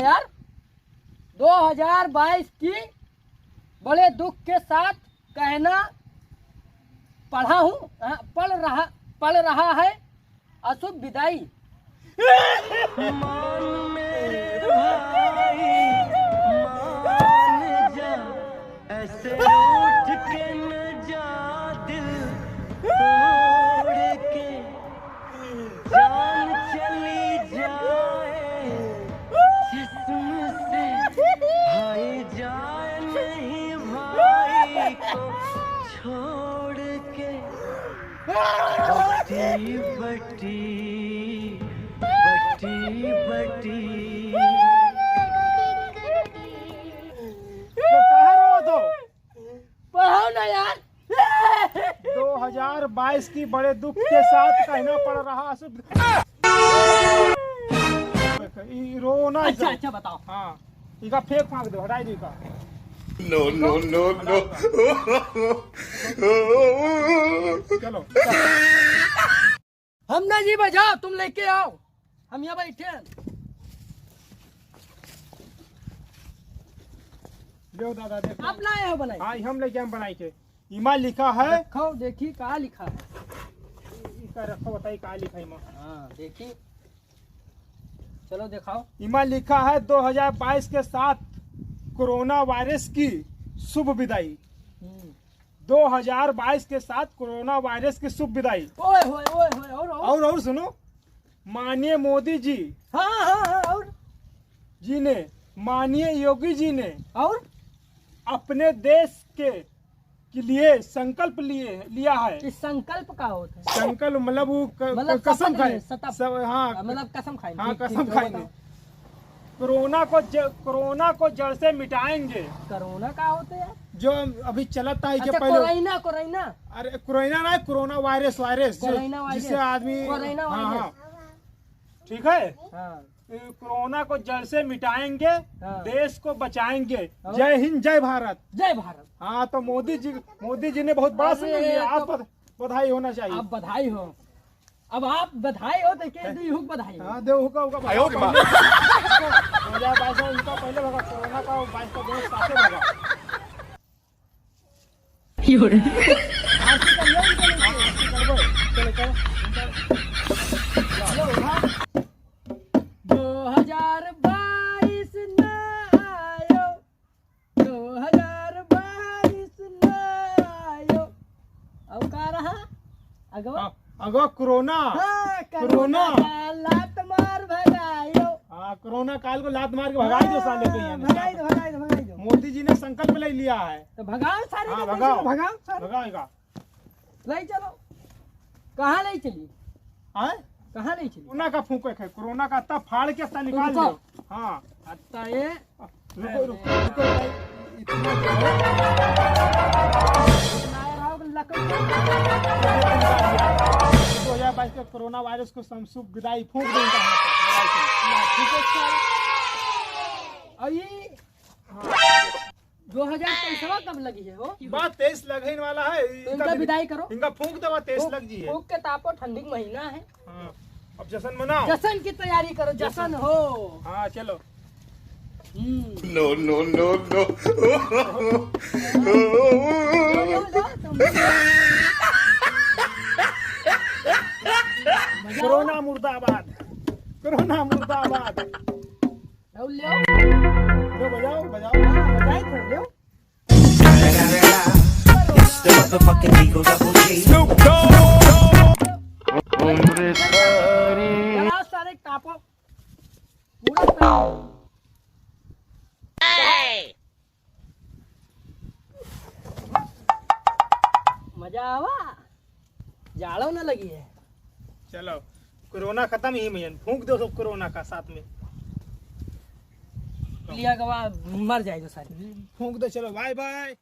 यार 2022 की बड़े दुख के साथ कहना पड़ रहा है अशुभ विदाई। ऐसे उठ के न जा दिल तोड़ के जान चली जाए जिस्म से भाई जाए नहीं भाई को छोड़ के बटी बटी बटी बटी। पढ़ाओ ना यार। 2022 की बड़े दुख के साथ कहना पड़ रहा अशुभ। रोना। अच्छा बताओ। हाँ इका फेंक फाँक दो, हटाई दो इका। नो चलो हम ना जी बजाओ, तुम लेके आओ, हम यहाँ बैठे हैं। लो दादा देखो। आप लाए हो बनाई? हाँ हम लेके हम बनाई के। इमा लिखा है। रखो देखी कहाँ लिखा है। इसका रखो बताइए कहाँ लिखा है इमा। हाँ देखी, चलो दिखाओ। इमा लिखा है 2022 के साथ कोरोना वायरस की शुभ विदाई। 2022 के साथ कोरोना वायरस की शुभ विदाई। ओए होए ओए होए और सुनो, माननीय मोदी जी। हाँ और जी ने, माननीय योगी जी ने और अपने देश के लिए संकल्प लिया है। इस संकल्प का होता है? संकल्प मतलब वो मतलब कसम खाए। हाँ मतलब कसम खाए। हाँ कसम खाएंगे। कोरोना को जड़ से मिटाएंगे। कोरोना का होते हैं जो अभी चलता है। अच्छा, पहले कोरोना अरे कोरोना ना, कोरोना वायरस जिससे आदमी। हाँ ठीक है। हाँ। कोरोना को जड़ से मिटाएंगे। हाँ। देश को बचाएंगे। जय हिंद जय भारत। जय भारत। हाँ तो मोदी जी ने बहुत बड़ा संकल्प लिया। आप बधाई होना चाहिए। आप बधाई हो। अब आप बधाई हो तो के दी हुक बधाई हो। हाँ दे हुका 2022 उनका पहले भगा, कोरोना का 22 का दोनों साथे भगा। अगवा कोरोना। कोरोना लात मार भगायो। हाँ कोरोना काल को लात मार के भगाई दो साले को यहाँ। भगाई दो। मोदी जी ने संकल्प ले लिया है। तो भगाओ सारे। हाँ भगाओ सारे। भगाएगा। ले चलो। कहाँ ले चली? हाँ कहाँ ले चली? कोरोना का फूंक है। कोरोना का तब फाड़ के अस्ता निकाल दो। हाँ अच्छा ये रुको 2022 के कोरोना वायरस को शुभ विदाई फूंक देंगे। और ये 2023 कब लगी है वो? बात 23 लगने वाला है। तो इनका विदाई करो। इनका फूंक दवा 23 लग जी है। फूंक के तापो, ठंडी का महीना है। हाँ अब जश्न मनाओ। जश्न की तैयारी करो। जश्न हो। हाँ चलो। नो कोरोना मुर्दाबाद। कोरोना मुर्दाबाद। बजाओ बजाओ। बजाई थोड़ा लो। चलाओ सारे टापो पूरा। मजा आवा, जाड़ो न लगी है। चलो कोरोना खत्म ही में फूंक दो सब कोरोना का साथ में। लिया गवा मर जाएगा सारी। फूंक दो चलो। Bye bye.